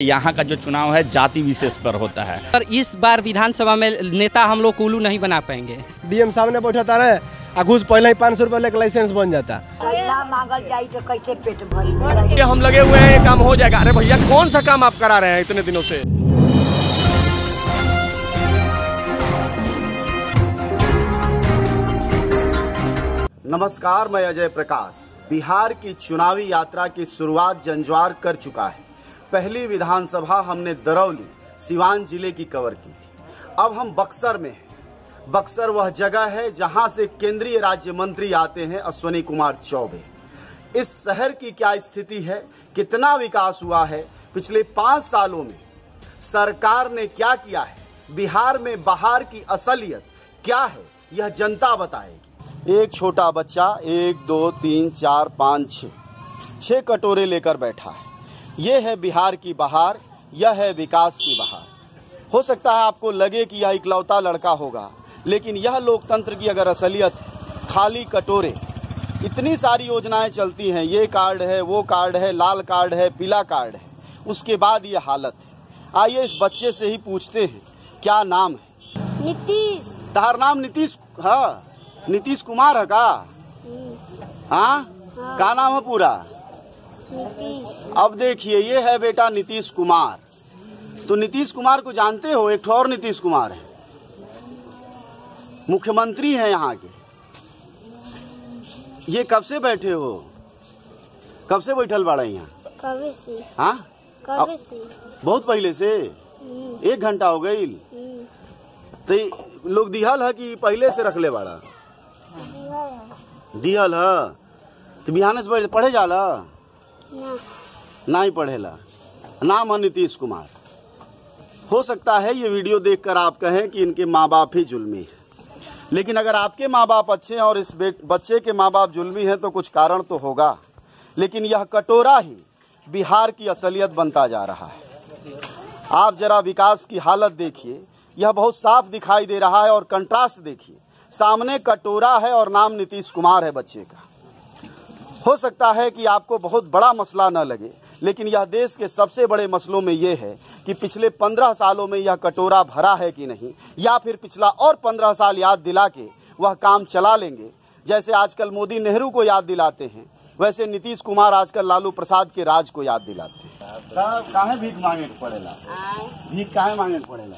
यहाँ का जो चुनाव है जाति विशेष पर होता है। पर इस बार विधानसभा में नेता हम लोग कुल्लू नहीं बना पाएंगे। डीएम सामने बैठा रहे घूस पहले ही 500 रुपए लेकर लाइसेंस बन जाता। मांगल जाई तो कैसे पेट भरी। हम लगे हुए हैं, काम हो जाएगा। अरे भैया कौन सा काम आप करा रहे हैं इतने दिनों से? नमस्कार, मैं अजय प्रकाश। बिहार की चुनावी यात्रा की शुरुआत जंजवार कर चुका है। पहली विधानसभा हमने दरौली सिवान जिले की कवर की थी। अब हम बक्सर में हैं। बक्सर वह जगह है जहां से केंद्रीय राज्य मंत्री आते हैं, अश्विनी कुमार चौबे। इस शहर की क्या स्थिति है, कितना विकास हुआ है, पिछले 5 सालों में सरकार ने क्या किया है, बिहार में बाहर की असलियत क्या है, यह जनता बताएगी। एक छोटा बच्चा 1 2 3 4 5 6 कटोरे लेकर बैठा है। यह है बिहार की बहार, यह है विकास की बहार। हो सकता है आपको लगे कि यह इकलौता लड़का होगा, लेकिन यह लोकतंत्र की अगर असलियत खाली कटोरे। इतनी सारी योजनाएं चलती हैं, ये कार्ड है, वो कार्ड है, लाल कार्ड है, पीला कार्ड है, उसके बाद ये हालत है। आइए इस बच्चे से ही पूछते हैं, क्या नाम है? नीतीश। तार नाम नीतीश? हाँ, नीतीश कुमार है का? हाँ, क्या नाम है पूरा? नीतीश। अब देखिए, ये है बेटा नीतीश कुमार। तो नीतीश कुमार को जानते हो? एक और नीतीश कुमार है, मुख्यमंत्री हैं यहाँ के। ये कब से बैठे हो? कब से बैठल बाड़ा यहाँ? कबे से। हाँ, कबे से? बहुत पहले से। 1 घंटा हो गई। तो लोग दिहल है कि पहले से रखले बाड़ा? दिहल है। तो बिहान से पढ़े जाला? नहीं पढ़ेला। नाम है नीतीश कुमार। हो सकता है ये वीडियो देखकर आप कहें कि इनके माँ बाप ही जुल्मी है, लेकिन अगर आपके माँ बाप अच्छे हैं और इस बच्चे के माँ बाप जुल्मी हैं तो कुछ कारण तो होगा। लेकिन यह कटोरा ही बिहार की असलियत बनता जा रहा है। आप जरा विकास की हालत देखिए, यह बहुत साफ दिखाई दे रहा है। और कंट्रास्ट देखिए, सामने कटोरा है और नाम नीतीश कुमार है बच्चे का। हो सकता है कि आपको बहुत बड़ा मसला न लगे, लेकिन यह देश के सबसे बड़े मसलों में यह है कि पिछले 15 सालों में यह कटोरा भरा है कि नहीं, या फिर पिछला और 15 साल याद दिला के वह काम चला लेंगे। जैसे आजकल मोदी नेहरू को याद दिलाते हैं, वैसे नीतीश कुमार आजकल लालू प्रसाद के राज को याद दिलाते हैं। काहे भीख मांगे पड़ेला? भीख काहे मांगे पड़ेला?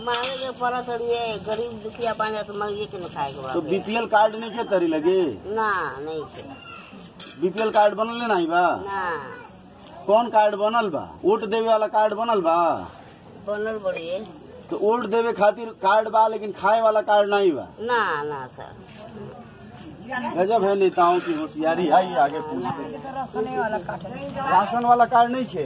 मांगे के पड़ा तड़िए, गरीब दुखिया पाने तो मांगे के न खाएगा। तो बीपीएल कार्ड नहीं के तरी लगे? ना, नहीं के। बीपीएल कार्ड बनल नहीं बा? ना। कौन कार्ड बनल बा? वोट देवे वाला कार्ड बनल बा? बनल बड़ी। तो वोट देवे खातिर कार्ड बा, लेकिन खाए वाला कार्ड नहीं बा? ना ना सर। गजब है नेताओं की होशियारी। है ये आगे पूछते हैं। राशन वाला कार्ड नहीं खे?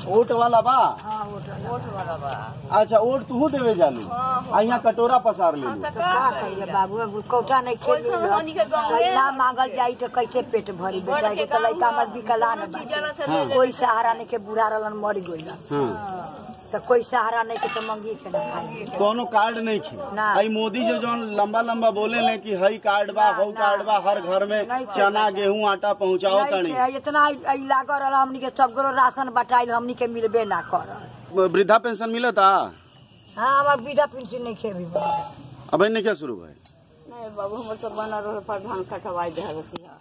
वोट वाला बा? वोट वाला बा। अच्छा, वोट तू देवे जालू? यहाँ कटोरा पसार ले बाबू कौटा नहीं खेल ना मांगल जाई तो कैसे पेट भरी। बेटा के तो लड़का मत विकलांग बा, कोई सहारा नहीं के, बुढ़ा रहलन मर गइल तो कोई सहारा नहीं के, तो मंगी के ना खाई। कोनो कार्ड नहीं खे। हई मोदी जो लंबा लंबा बोले ले कि हई कार्ड बा, हऊ कार्ड बा, हर घर में चना गेहूं आटा पहुँचाओ तनी। इतना लागल रहा हमनी के, सबको राशन बटाइल, हमनी के मिलबे ना कर। वृद्धा पेंशन मिलता? हाँ, हमार वृद्धा पेंशन नहीं खे भी। अब नहीं क्या शुरू है? नहीं बाबू, हमर तो बना रहे प्रधान कटवाई दे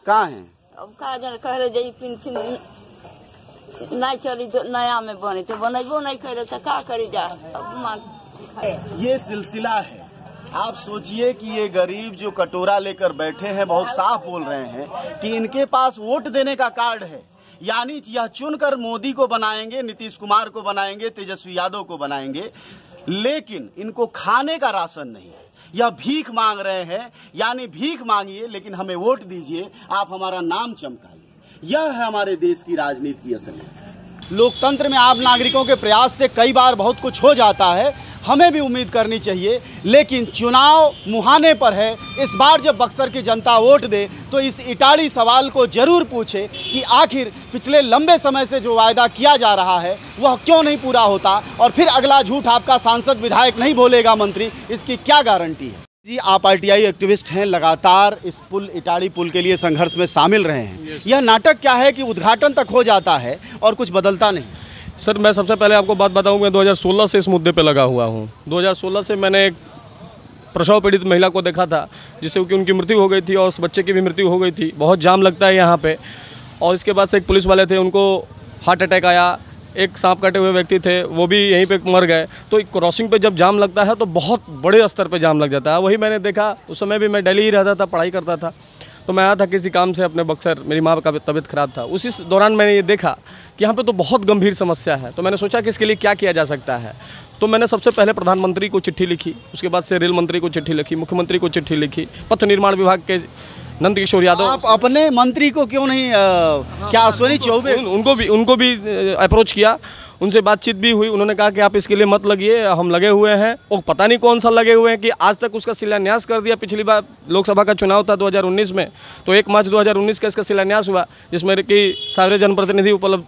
कहाँ है? अब का जन कह रहे जाई पेंशन नहीं चली तो नया में बने तो बनेबो नहीं करे तो का करी जा। ये सिलसिला है। आप सोचिए कि ये गरीब जो कटोरा लेकर बैठे हैं बहुत साफ बोल रहे हैं कि इनके पास वोट देने का कार्ड है, यानी यह चुनकर मोदी को बनाएंगे, नीतीश कुमार को बनाएंगे, तेजस्वी यादव को बनाएंगे, लेकिन इनको खाने का राशन नहीं है। यह भीख मांग रहे हैं, यानी भीख मांगिए लेकिन हमें वोट दीजिए, आप हमारा नाम चमकाइए। यह है हमारे देश की राजनीति की असलियत। लोकतंत्र में आम नागरिकों के प्रयास से कई बार बहुत कुछ हो जाता है, हमें भी उम्मीद करनी चाहिए, लेकिन चुनाव मुहाने पर है। इस बार जब बक्सर की जनता वोट दे तो इस इटाड़ी सवाल को जरूर पूछे कि आखिर पिछले लंबे समय से जो वायदा किया जा रहा है वह क्यों नहीं पूरा होता, और फिर अगला झूठ आपका सांसद विधायक नहीं बोलेगा मंत्री, इसकी क्या गारंटी है? जी, आप आरटीआई एक्टिविस्ट हैं, लगातार इस पुल इटाड़ी पुल के लिए संघर्ष में शामिल रहे हैं। यह नाटक क्या है कि उद्घाटन तक हो जाता है और कुछ बदलता नहीं? सर मैं सबसे पहले आपको बात बताऊं, मैं 2016 से इस मुद्दे पे लगा हुआ हूं। 2016 से मैंने एक प्रसव पीड़ित महिला को देखा था जिससे कि उनकी मृत्यु हो गई थी और उस बच्चे की भी मृत्यु हो गई थी। बहुत जाम लगता है यहाँ पे। और इसके बाद से एक पुलिस वाले थे, उनको हार्ट अटैक आया। एक सांप काटे हुए व्यक्ति थे, वो भी यहीं पे मर गए। तो क्रॉसिंग पे जब जाम लगता है तो बहुत बड़े स्तर पे जाम लग जाता है। वही मैंने देखा, उस समय भी मैं दिल्ली ही रहता था, पढ़ाई करता था। तो मैं आया था किसी काम से अपने बक्सर, मेरी माँ का तबीयत ख़राब था। उसी दौरान मैंने ये देखा कि यहाँ पे तो बहुत गंभीर समस्या है। तो मैंने सोचा कि इसके लिए क्या किया जा सकता है। तो मैंने सबसे पहले प्रधानमंत्री को चिट्ठी लिखी, उसके बाद से रेल मंत्री को चिट्ठी लिखी, मुख्यमंत्री को चिट्ठी लिखी, पथ निर्माण विभाग के नंद किशोर यादव। आप अपने मंत्री को क्यों नहीं क्या अश्विनी चौबे उनको भी अप्रोच किया, उनसे बातचीत भी हुई। उन्होंने कहा कि आप इसके लिए मत लगिए, हम लगे हुए हैं। और पता नहीं कौन सा लगे हुए हैं कि आज तक उसका शिलान्यास कर दिया। पिछली बार लोकसभा का चुनाव था 2019 में, तो 1 मार्च 2019 का इसका शिलान्यास हुआ, जिसमें कि सारे जनप्रतिनिधि उपलब्ध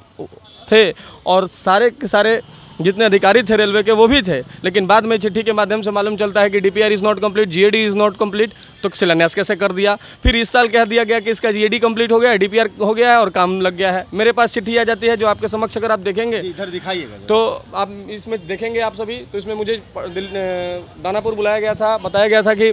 थे और सारे के सारे जितने अधिकारी थे रेलवे के वो भी थे। लेकिन बाद में चिट्ठी के माध्यम से मालूम चलता है कि DPR is not complete, GAD is not complete. तो शिलान्यास कैसे कर दिया? फिर इस साल कह दिया गया कि इसका GAD कंप्लीट हो गया है, DPR हो गया है और काम लग गया है। मेरे पास चिट्ठी आ जाती है जो आपके समक्ष अगर आप देखेंगे, इधर दिखाइएगा तो आप इसमें देखेंगे आप सभी। तो इसमें मुझे दानापुर बुलाया गया था, बताया गया था कि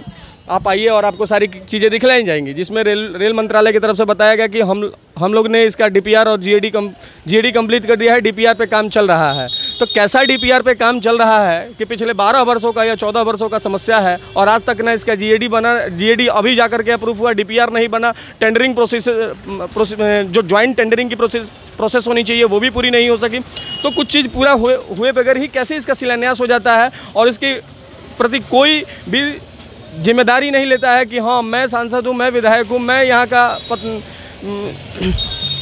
आप आइए और आपको सारी चीज़ें दिखलाई जाएंगी, जिसमें रेल मंत्रालय की तरफ से बताया गया कि हम लोग ने इसका DPR और GAD कंप्लीट कर दिया है, DPR पे काम चल रहा है। तो कैसा DPR पे काम चल रहा है कि पिछले 12 वर्षों का या 14 वर्षों का समस्या है और आज तक ना इसका GAD बना। GAD अभी जाकर के अप्रूव हुआ, DPR नहीं बना। टेंडरिंग प्रोसेस जो ज्वाइंट टेंडरिंग की प्रोसेस होनी चाहिए वो भी पूरी नहीं हो सकी। तो कुछ चीज़ पूरा हुए बगैर ही कैसे इसका शिलान्यास हो जाता है और इसके प्रति कोई भी जिम्मेदारी नहीं लेता है कि हाँ मैं सांसद हूँ, मैं विधायक हूँ, मैं यहाँ का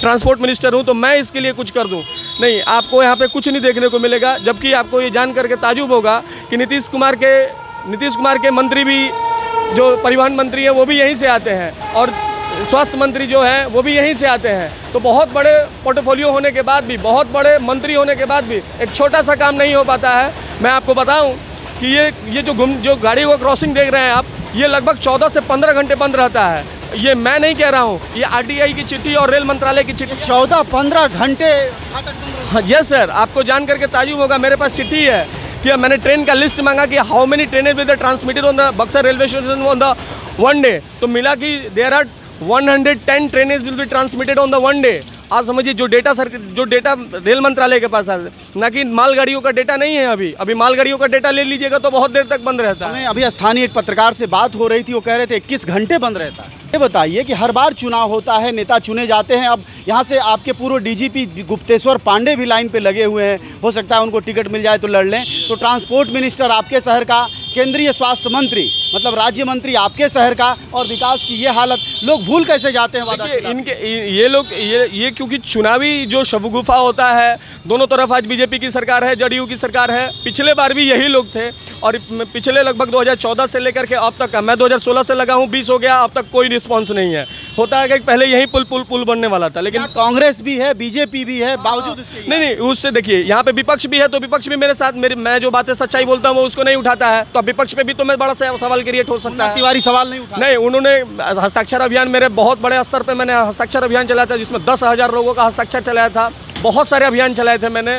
ट्रांसपोर्ट मिनिस्टर हूँ तो मैं इसके लिए कुछ कर दूँ। नहीं, आपको यहाँ पे कुछ नहीं देखने को मिलेगा। जबकि आपको ये जान करके ताजुब होगा कि नीतीश कुमार के मंत्री भी, जो परिवहन मंत्री हैं वो भी यहीं से आते हैं और स्वास्थ्य मंत्री जो है वो भी यहीं से आते हैं। तो बहुत बड़े पोर्टफोलियो होने के बाद भी, बहुत बड़े मंत्री होने के बाद भी एक छोटा सा काम नहीं हो पाता है। मैं आपको बताऊं कि ये जो गाड़ी को क्रॉसिंग देख रहे हैं आप, ये लगभग 14 से 15 घंटे बंद रहता है। ये मैं नहीं कह रहा हूँ, ये RTI की चिट्ठी और रेल मंत्रालय की चिट्ठी। 14-15 घंटे? हाँ यस सर, आपको जान करके ताजुब होगा। मेरे पास चिट्ठी है कि मैंने ट्रेन का लिस्ट मांगा कि how many train with transmitted on the Buxar railway station on the 1 day. तो मिला कि there are 110 train will be transmitted on the 1 day. आप समझिए जो डेटा रेल मंत्रालय के पास है, ना कि मालगाड़ियों का डेटा नहीं है। अभी मालगाड़ियों का डेटा ले लीजिएगा तो बहुत देर तक बंद रहता है। अभी स्थानीय एक पत्रकार से बात हो रही थी, वो कह रहे थे 21 घंटे बंद रहता है। ये बताइए कि हर बार चुनाव होता है, नेता चुने जाते हैं। अब यहाँ से आपके पूर्व DGP गुप्तेश्वर पांडे भी लाइन पे लगे हुए हैं, हो सकता है उनको टिकट मिल जाए तो लड़ लें। तो ट्रांसपोर्ट मिनिस्टर आपके शहर का, केंद्रीय स्वास्थ्य मंत्री मतलब राज्य मंत्री आपके शहर का, और विकास की ये हालत, लोग भूल कैसे जाते हैं वादा? ये क्योंकि चुनावी जो शबुगुफा होता है, दोनों तरफ आज BJP की सरकार है, JDU की सरकार है। पिछले बार भी यही लोग थे और पिछले लगभग 2014 से लेकर के अब तक, मैं 2016 से लगा हूँ, 20 हो गया, अब तक कोई रिस्पॉन्स नहीं है। होता है कि पहले यही पुल बनने वाला था, लेकिन कांग्रेस भी है, BJP भी है, बावजूद इसके नहीं, उससे देखिए यहाँ पे विपक्ष भी है, तो विपक्ष भी मेरे साथ, मैं जो बातें सच्चाई बोलता हूँ वो उसको नहीं उठाता है। तो विपक्ष पे भी तो मैं बड़ा सवाल क्रिएट हो सकता है। तिवारी सवाल नहीं उठा? नहीं, उन्होंने हस्ताक्षर अभियान, मेरे बहुत बड़े स्तर पे मैंने हस्ताक्षर अभियान चलाया था, जिसमें 10,000 लोगों का हस्ताक्षर चलाया था। बहुत सारे अभियान चलाए थे मैंने।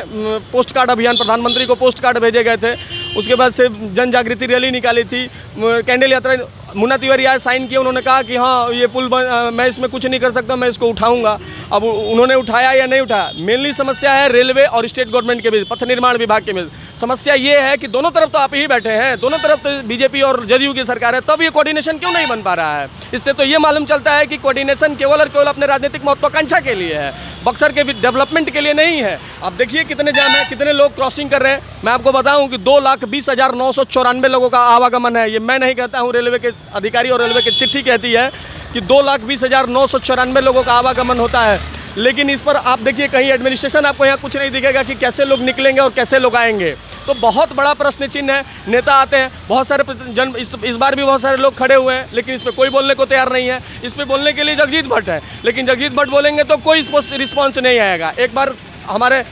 पोस्ट कार्ड अभियान, प्रधानमंत्री को पोस्ट कार्ड भेजे गए थे। उसके बाद से जन जागृति रैली निकाली थी, कैंडल यात्रा। मुन्ना तिवारी आए, साइन किए, उन्होंने कहा कि हाँ ये पुल मैं इसमें कुछ नहीं कर सकता, मैं इसको उठाऊंगा। अब उन्होंने उठाया या नहीं उठाया, मेनली समस्या है रेलवे और स्टेट गवर्नमेंट के बीच, पथ निर्माण विभाग के बीच। समस्या ये है कि दोनों तरफ तो आप ही बैठे हैं, दोनों तरफ तो BJP और JDU की सरकार है, तब ये कोऑर्डिनेशन क्यों नहीं बन पा रहा है? इससे तो ये मालूम चलता है कि कोऑर्डिनेशन केवल और केवल अपने राजनीतिक महत्वाकांक्षा के लिए है, बक्सर के डेवलपमेंट के लिए नहीं है। अब देखिए कितने जाम है, कितने लोग क्रॉसिंग कर रहे हैं। मैं आपको बताऊं कि 2,20,994 लोगों का आवागमन है। ये मैं नहीं कहता हूं, रेलवे के अधिकारी और रेलवे की चिट्ठी कहती है कि 2,20,994 लोगों का आवागमन होता है। लेकिन इस पर आप देखिए कहीं एडमिनिस्ट्रेशन आपको यहाँ कुछ नहीं दिखेगा कि कैसे लोग निकलेंगे और कैसे लोग आएंगे। तो बहुत बड़ा प्रश्न चिन्ह है। नेता आते हैं, बहुत सारे जन, इस बार भी बहुत सारे लोग खड़े हुए हैं, लेकिन इस पर कोई बोलने को तैयार नहीं है। इस पर बोलने के लिए जगजीत भट्ट है, लेकिन जगजीत भट्ट बोलेंगे तो कोई रिस्पॉन्स नहीं आएगा। एक बार हमारे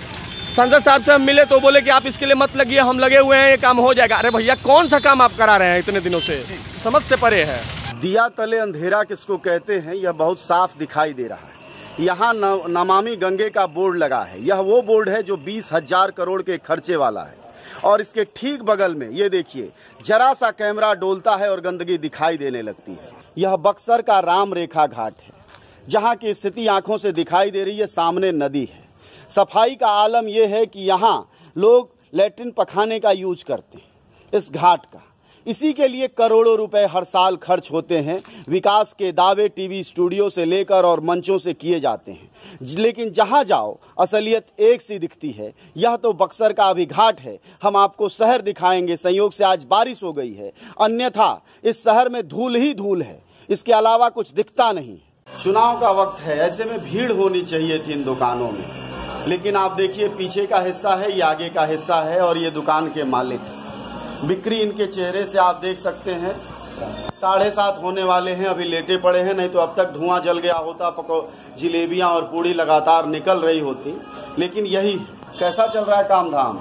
सांसद साहब से हम मिले तो बोले कि आप इसके लिए मत लगिए, हम लगे हुए हैं, ये काम हो जाएगा। अरे भैया कौन सा काम आप करा रहे हैं इतने दिनों से, समझ से परे है। दिया तले अंधेरा किसको कहते हैं, यह बहुत साफ दिखाई दे रहा है। यहाँ नमामि गंगे का बोर्ड लगा है। यह वो बोर्ड है जो 20,000 करोड़ के खर्चे वाला है। और इसके ठीक बगल में ये देखिए, जरा सा कैमरा डोलता है और गंदगी दिखाई देने लगती है। यह बक्सर का राम रेखा घाट है, जहाँ की स्थिति आंखों से दिखाई दे रही है। सामने नदी है। सफाई का आलम यह है कि यहाँ लोग लैट्रिन पखाने का यूज करते हैं इस घाट का। इसी के लिए करोड़ों रुपए हर साल खर्च होते हैं। विकास के दावे टीवी स्टूडियो से लेकर और मंचों से किए जाते हैं, लेकिन जहां जाओ असलियत एक सी दिखती है। यह तो बक्सर का अभी घाट है। हम आपको शहर दिखाएंगे। संयोग से आज बारिश हो गई है, अन्यथा इस शहर में धूल ही धूल है, इसके अलावा कुछ दिखता नहीं। चुनाव का वक्त है, ऐसे में भीड़ होनी चाहिए थी इन दुकानों में, लेकिन आप देखिए पीछे का हिस्सा है, ये आगे का हिस्सा है और ये दुकान के मालिक हैं। बिक्री इनके चेहरे से आप देख सकते हैं। 7:30 होने वाले हैं, अभी लेटे पड़े हैं, नहीं तो अब तक धुआं जल गया होता, जलेबियां और पूड़ी लगातार निकल रही होती। लेकिन यही कैसा चल रहा है काम धाम?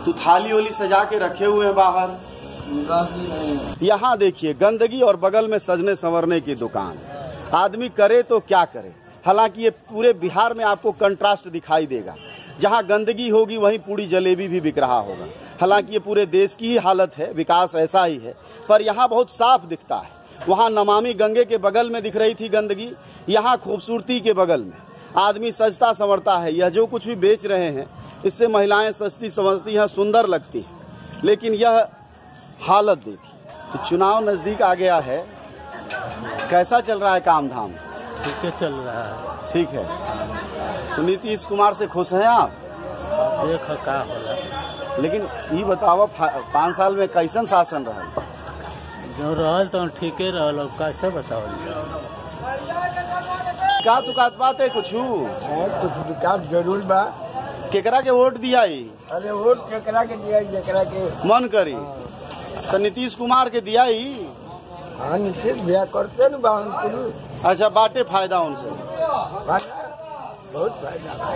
तो थाली ओली सजा के रखे हुए हैं बाहर। यहाँ देखिए गंदगी और बगल में सजने संवरने की दुकान। आदमी करे तो क्या करे। हालांकि ये पूरे बिहार में आपको कंट्रास्ट दिखाई देगा। जहां गंदगी होगी वहीं पूरी जलेबी भी बिक रहा होगा। हालांकि ये पूरे देश की ही हालत है, विकास ऐसा ही है, पर यहाँ बहुत साफ दिखता है। वहाँ नमामि गंगे के बगल में दिख रही थी गंदगी, यहाँ खूबसूरती के बगल में आदमी सजता संवरता है। यह जो कुछ भी बेच रहे हैं इससे महिलाएं सजती संवरती हैं, सुंदर लगती हैं, लेकिन यह हालत देखिए। तो चुनाव नजदीक आ गया है, कैसा चल रहा है काम धाम? ठीक है, चल रहा है। ठीक है। तो नीतीश कुमार से खुश हैं आप? देखो का होला। लेकिन ये बताओ 5 साल में कैसन शासन रहा? जो रहल तो ठीके रहल, कैसे बताओ? का तुकात बात है कुछ विकास जरूर बा। केकरा के वोट दिया? अरे वोट केकरा के दिया, जेकरा के मन करी। तो नीतीश कुमार के दिया ही। हाँ, नीतीश भैया करते न। अच्छा, बाटे फायदा उनसे, बहुत फायदा।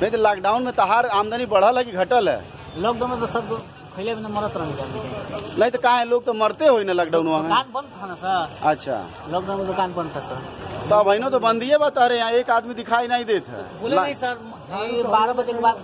नहीं तो लॉकडाउन में तहार आमदनी बढ़ल है कि घटल है? लॉकडाउन में तो सब खैले में मरत रहे। नहीं तो कहा लोग तो मरते हो ना लॉकडाउन में। दुकान बंद था ना सर। अच्छा, लॉकडाउन में दुकान बंद था सर। तो अब तो बंद ही बता रहे, यहाँ एक आदमी दिखाई नहीं देता। बोले नहीं सर, 12 बजे के बाद।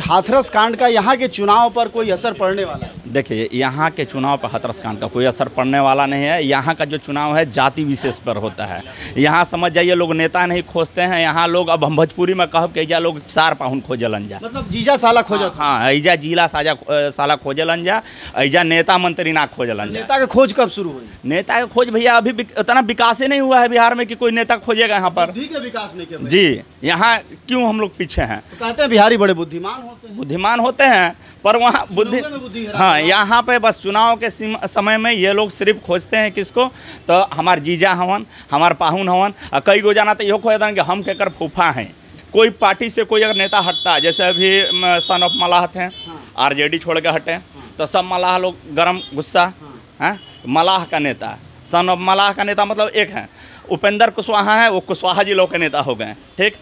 हाथरस कांड का यहाँ के चुनाव पर कोई असर पड़ने वाला है? देखिए, यहाँ के चुनाव पर हाथरस कांड का कोई असर पड़ने वाला नहीं है। यहाँ का जो चुनाव है जाति विशेष पर होता है। यहाँ समझ जाइए लोग नेता नहीं खोजते हैं। यहाँ लोग, अब हम भोजपुरी में कहब कि ऐजा लोग सार पाहुन खोजलन जा, मतलब जीजा साला खोजत। हाँ, ऐजा जिला साला खोजलन जा, ऐजा नेता मंत्री ना खोजलन जा। नेता का खोज कब शुरू हुई? नेता का खोज भैया अभी इतना विकास ही नहीं हुआ है बिहार में कि कोई नेता खोजेगा यहाँ पर। विकास नहीं किया जी, यहाँ क्यों हम लोग पीछे हैं? तो कहते हैं बिहारी बड़े बुद्धिमान होते हैं, पर वहाँ बुद्धि, हाँ, यहाँ पे बस चुनाव के समय में ये लोग सिर्फ खोजते हैं किसको? तो हमार जीजा हवन, हमार पाहुन हवन। कई गो जाना तो यो खोजता कि हम केकर फूफा हैं। कोई पार्टी से कोई अगर नेता हटता है, जैसे अभी सन ऑफ मलाह थे, आरजेडी छोड़ के हटे, तो सब मलाह लोग गरम गुस्सा हैं। मलाह का नेता, सन ऑफ मलाह का नेता मतलब एक है उपेंद्र कुशवाहा है, वो कुशवाहा जी लोग के नेता हो गए। ठीक,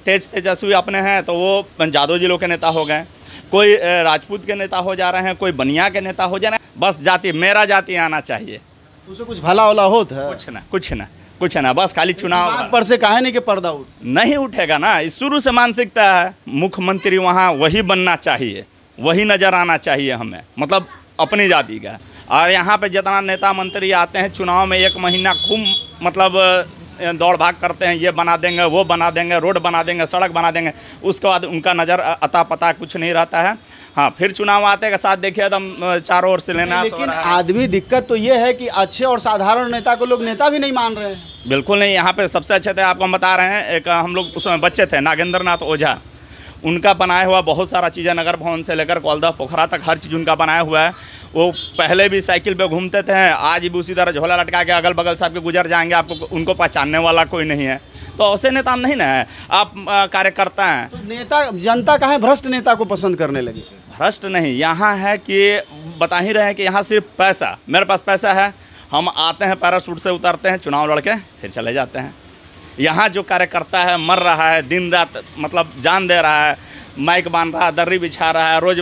तेजस्वी अपने हैं तो वो जादव जी लोग के नेता हो गए। कोई राजपूत के नेता हो जा रहे हैं, कोई बनिया के नेता हो जा रहे हैं। बस जाति, मेरा जाति आना चाहिए। उसे कुछ भला वाला होता है? कुछ ना, बस खाली चुनाव पर से काहे नहीं कि पर्दा नहीं उठेगा ना। इस शुरू से मानसिकता है मुख्यमंत्री वहाँ वही बनना चाहिए, वही नज़र आना चाहिए हमें, मतलब अपनी जाति का। और यहाँ पे जितना नेता मंत्री आते हैं चुनाव में 1 महीना खूब मतलब दौड़ भाग करते हैं, ये बना देंगे, वो बना देंगे, रोड बना देंगे, सड़क बना देंगे। उसके बाद उनका नज़र अता पता कुछ नहीं रहता है। हाँ, फिर चुनाव आते के साथ देखिए एकदम चारों ओर से लेना। लेकिन आदमी दिक्कत तो ये है कि अच्छे और साधारण नेता को लोग नेता भी नहीं मान रहे हैं। बिल्कुल नहीं। यहाँ पे सबसे अच्छे थे, आपको हम बता रहे हैं, एक हम लोग उसमें बच्चे थे नागेंद्र नाथ ओझा, उनका बनाया हुआ बहुत सारा चीज़ें, नगर भवन से लेकर कौलदा पोखरा तक हर चीज़ उनका बनाया हुआ है। वो पहले भी साइकिल पे घूमते थे, आज भी उसी तरह झोला लटका के अगल बगल सब के गुजर जाएंगे, आपको उनको पहचानने वाला कोई नहीं है। तो ऐसे नेता नहीं ना है, आप कार्यकर्ता हैं। तो नेता, जनता कहाँ भ्रष्ट नेता को पसंद करने लगी? भ्रष्ट नहीं, यहाँ है कि बता ही रहे हैं कि यहाँ सिर्फ पैसा, मेरे पास पैसा है, हम आते हैं पैराशूट से उतरते हैं, चुनाव लड़के फिर चले जाते हैं। यहाँ जो कार्यकर्ता है मर रहा है दिन रात, मतलब जान दे रहा है, माइक बांध रहा है, दर्री बिछा रहा है, रोज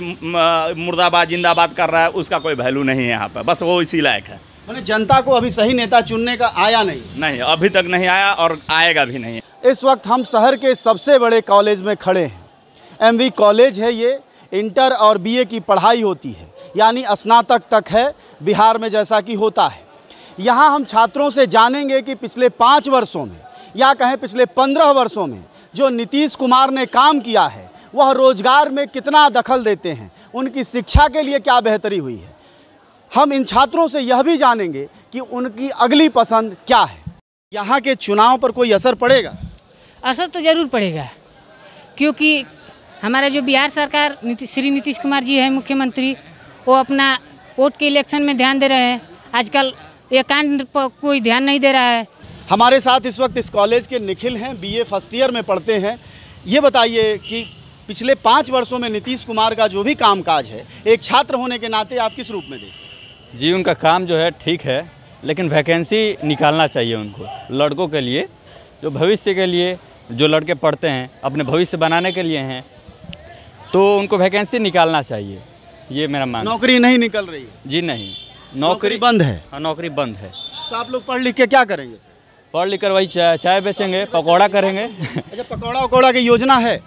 मुर्दाबाद जिंदाबाद कर रहा है, उसका कोई वैल्यू नहीं है यहाँ पर। बस वो इसी लायक है। मैंने जनता को अभी सही नेता चुनने का आया नहीं, अभी तक नहीं आया और आएगा भी नहीं। इस वक्त हम शहर के सबसे बड़े कॉलेज में खड़े हैं। MV कॉलेज है ये। इंटर और BA की पढ़ाई होती है, यानी स्नातक तक है बिहार में, जैसा कि होता है। यहाँ हम छात्रों से जानेंगे कि पिछले 5 वर्षों में या कहें पिछले 15 वर्षों में जो नीतीश कुमार ने काम किया है वह रोजगार में कितना दखल देते हैं, उनकी शिक्षा के लिए क्या बेहतरी हुई है। हम इन छात्रों से यह भी जानेंगे कि उनकी अगली पसंद क्या है। यहाँ के चुनाव पर कोई असर पड़ेगा? असर तो ज़रूर पड़ेगा, क्योंकि हमारा जो बिहार सरकार श्री नीतीश कुमार जी है मुख्यमंत्री, वो अपना वोट के इलेक्शन में ध्यान दे रहे हैं। आजकल एकांत पर कोई ध्यान नहीं दे रहा है। हमारे साथ इस वक्त इस कॉलेज के निखिल हैं, BA फर्स्ट ईयर में पढ़ते हैं। ये बताइए कि पिछले 5 वर्षों में नीतीश कुमार का जो भी कामकाज है, एक छात्र होने के नाते आप किस रूप में देखते? जी, उनका काम जो है ठीक है, लेकिन वैकेंसी निकालना चाहिए उनको, लड़कों के लिए, जो भविष्य के लिए जो लड़के पढ़ते हैं, अपने भविष्य बनाने के लिए हैं, तो उनको वैकेंसी निकालना चाहिए। ये मेरा मानना। नौकरी नहीं निकल रही है? जी नहीं, नौकरी बंद है। हाँ, नौकरी बंद है। तो आप लोग पढ़ लिख के क्या करेंगे? पढ़ लिख कर वही चाय बेचेंगे, पकौड़ा करेंगे। अच्छा, पकौड़ा वकौड़ा की योजना है?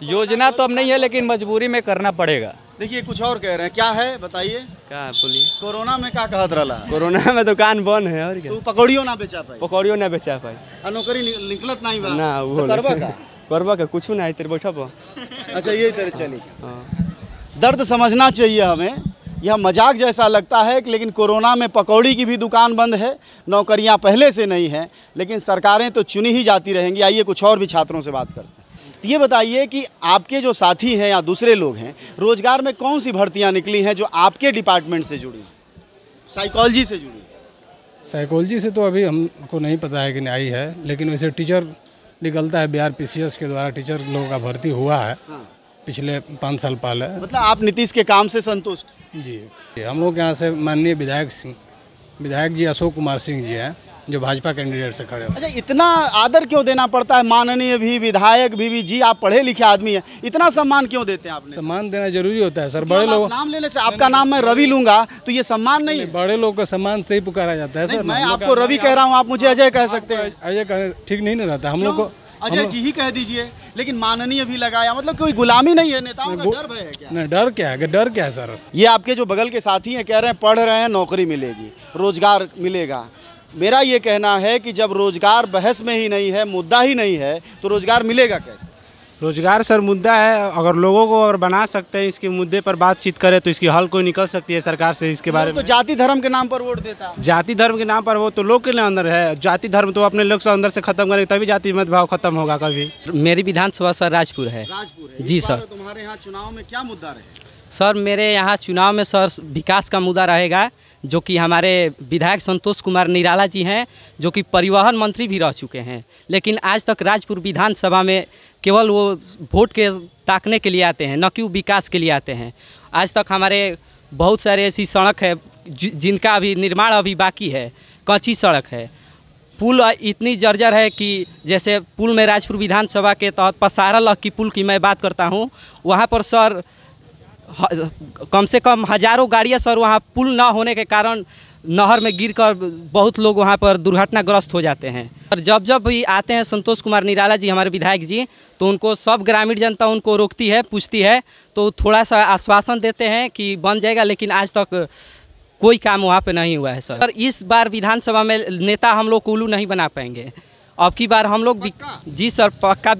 योजना तो अब नहीं है, लेकिन मजबूरी में करना पड़ेगा। देखिए कुछ और कह रहे हैं, क्या है बताइए? क्या बोलिए? कोरोना में क्या कहत रहा? कोरोना में दुकान बंद है और क्या? तू पकौड़ियों ना बेचा पाई? पकौड़ियों ना बेचा पाई। नौकरी निकलत नहीं बा ना, वो करवा का कुछ नहीं, तेरे बैठा पा। अच्छा, यही तरह चली। दर्द समझना चाहिए हमें। यह मजाक जैसा लगता है कि, लेकिन कोरोना में पकौड़ी की भी दुकान बंद है, नौकरियां पहले से नहीं हैं, लेकिन सरकारें तो चुनी ही जाती रहेंगी। आइए कुछ और भी छात्रों से बात करते हैं। तो ये बताइए कि आपके जो साथी हैं या दूसरे लोग हैं, रोजगार में कौन सी भर्तियां निकली हैं जो आपके डिपार्टमेंट से जुड़ी, साइकोलॉजी से जुड़ी? साइकोलॉजी से तो अभी हमको नहीं पता है कि नहीं आई है, लेकिन वैसे टीचर निकलता है, बिहार PCS के द्वारा टीचर लोगों का भर्ती हुआ है। हाँ। पिछले 5 साल पहले। मतलब आप नीतीश के काम से संतुष्ट? जी, हम लोग यहाँ से माननीय विधायक जी अशोक कुमार सिंह जी हैं, जो भाजपा कैंडिडेट से खड़े हो। अच्छा, इतना आदर क्यों देना पड़ता है? माननीय भी, विधायक भी जी, आप पढ़े लिखे आदमी हैं, इतना सम्मान क्यों देते हैं आपने? सम्मान देना जरूरी होता है सर। बड़े लोग नाम लेने से, आपका नाम मैं रवि लूंगा तो ये सम्मान नहीं है? बड़े लोग का सम्मान से ही पुकारा जाता है सर। मैं आपको रवि कह रहा हूँ, आप मुझे अजय कह सकते हैं। अजय कहने ठीक नहीं रहता हम लोग को। अजय जी ही कह दीजिए, लेकिन माननीय भी लगाया, मतलब कोई गुलामी नहीं है, नेताओं का डर है क्या? नहीं, डर क्या है? डर क्या है सर? ये आपके जो बगल के साथी हैं, कह रहे हैं पढ़ रहे हैं, नौकरी मिलेगी, रोजगार मिलेगा। मेरा ये कहना है कि जब रोजगार बहस में ही नहीं है, मुद्दा ही नहीं है, तो रोजगार मिलेगा कैसे? रोजगार सर मुद्दा है। अगर लोगों को अगर बना सकते हैं, इसके मुद्दे पर बातचीत करें तो इसकी हल कोई निकल सकती है सरकार से। इसके बारे में तो जाति धर्म के नाम पर वोट देता है। जाति धर्म के नाम पर वो तो लोग के लिए अंदर है। जाति धर्म तो अपने लोग से अंदर से खत्म करेंगे, तभी जाति मतभाव खत्म होगा कभी। मेरी विधानसभा सर राजपुर है। जी सर। तुम्हारे यहाँ चुनाव में क्या मुद्दा रहे? सर मेरे यहाँ चुनाव में सर विकास का मुद्दा रहेगा, जो कि हमारे विधायक संतोष कुमार निराला जी हैं, जो कि परिवहन मंत्री भी रह चुके हैं, लेकिन आज तक राजपुर विधानसभा में केवल वो वोट के ताकने के लिए आते हैं, न कि विकास के लिए आते हैं। आज तक हमारे बहुत सारे ऐसी सड़क है जिनका अभी निर्माण अभी बाकी है, कच्ची सड़क है। पुल इतनी जर्जर है कि जैसे पुल में राजपुर विधानसभा के तहत पसारा लग की पुल की मैं बात करता हूँ, वहाँ पर सर कम से कम हज़ारों गाड़ियाँ सर वहाँ पुल ना होने के कारण नहर में गिरकर बहुत लोग वहाँ पर दुर्घटनाग्रस्त हो जाते हैं। और जब जब भी आते हैं संतोष कुमार निराला जी हमारे विधायक जी, तो उनको सब ग्रामीण जनता उनको रोकती है, पूछती है, तो थोड़ा सा आश्वासन देते हैं कि बन जाएगा, लेकिन आज तक कोई काम वहाँ पे नहीं हुआ है सर। इस बार विधानसभा में नेता हम लोग उल्लू नहीं बना पाएंगे। अब की बार हम लोग जी सर पक्का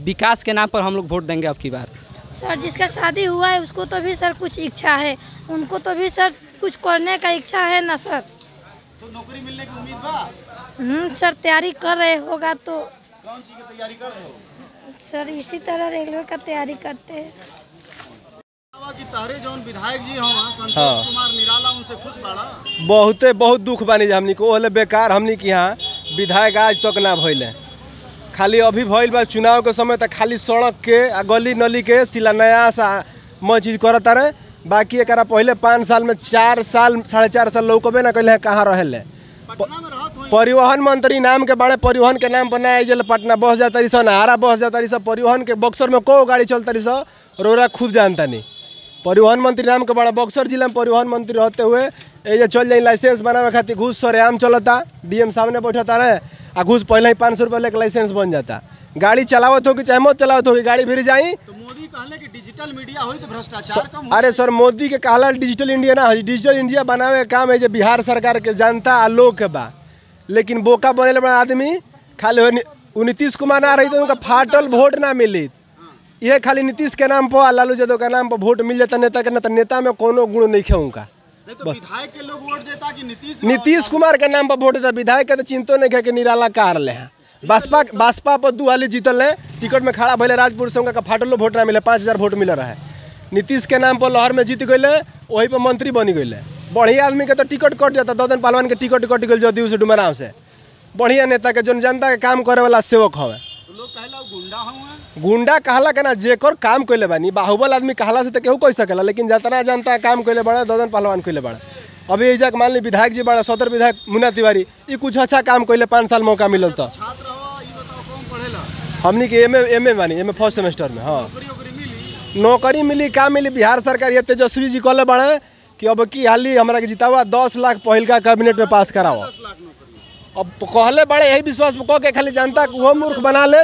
विकास के नाम पर हम लोग वोट देंगे अब की बार। सर जिसका शादी हुआ है उसको तो भी सर कुछ इच्छा है, उनको तो भी सर कुछ करने का इच्छा है ना सर। तो नौकरी मिलने की उम्मीद बा? सर तैयारी कर रहे होगा तो। कौन सी की तैयारी कर रहे हो? सर इसी तरह रेलवे का तैयारी करते हैं। कि तारे जौन विधायक जी हों संतोष कुमार निराला, उनसे खुश बाड़ा? बहुत दुख बानी हमनी को, ओले बेकार हमनी के यहाँ विधायक आज तक ना भइले। खाली अभी भइल बा चुनाव के समय तक खाली सड़क के गली नली के शिलान्यास चीज करत रहे, बाकी एकरा पहले 5 साल में 4 साल 4.5 साल लोग कबे ना कहले कहाँ रहे। पटना में रहत हुई परिवहन मंत्री नाम के बड़े परिवहन के नाम पर नया जल पटना बस जाता रही सन, आरा बस जाता रही सब, परिवहन के बक्सर में को गाड़ी चलता रही सब, रोरा खुद जानता नहीं। परिवहन मंत्री नाम के बड़ा बक्सर जिला में परिवहन मंत्री रहते हुए ये चल जाए लाइसेंस बनावे खातिर घूस सरेआम चलता, डीएम सामने बैठता रहे आ घूस पहले ही 500 रुपये लेके लाइसेंस बन जाता। गाड़ी चलावत होगी चाहे मत चलावत होगी, गाड़ी फिर जाई। तो मोदी कहले कि डिजिटल मीडिया होई तो भ्रष्टाचार कम हो। अरे सर मोदी के कहला डिजिटल इंडिया ना, डिजिटल इंडिया बनावे का काम है जो बिहार सरकार के जनता आ लोग के बा, लेकिन बोका बने बड़ा आदमी खाली नीतीश कुमार ना रही तो उनका फाटल वोट ना मिली। ये खाली नीतीश के नाम पर लालू यादव के नाम पर वोट मिल जाता नेता के, नेता में कोनो गुण नहीं है उनका। तो विधायक के लोग वोट देता कि नीतीश कुमार के नाम पर वोट देता, विधायक के तो चिंतो नहीं है कि निराला कार ले हैं। बसपा पर 2 हाली जीतल है, टिकट में खड़ा भले राजपुर से उनका फाटलो वोट ना मिले, 5000 वोट मिल रहा है। नीतीश के नाम पर लहर में जीत गए, वही पर मंत्री बनी गए। बढ़िया आदमी के तो टिकट कट जाता, 2 दिन पहलवान के टिकट कट गई जदयू से डुमराव से। बढ़िया नेता के जो जनता के काम करे वाला सेवक हवे। गुंडा कहला के ना जेकर काम कैले बानी, बाहुबल आदमी कहला से तो केहू कह सकेला, लेकिन जितना जनता काम कैले बड़ा 2 दिन पहलवान कैले बड़ा। अभी एजा मान ली विधायक जी बड़ा, सदर विधायक मुन्ना तिवारी, ये कुछ अच्छा काम कैले, 5 साल मौका मिलल तो हमनी के एम बानी, एम फर्स्ट सेमेस्टर में। हाँ नौकरी मिली का मिली, बिहार सरकार ये तेजस्वी जी कहले बड़े कि अब की हाली हमारा के जितावा 10 लाख पहिल का कैबिनेट में पास कराओ। अब कहले बड़े यही विश्वास कह के खाली जनता को मूर्ख बना ले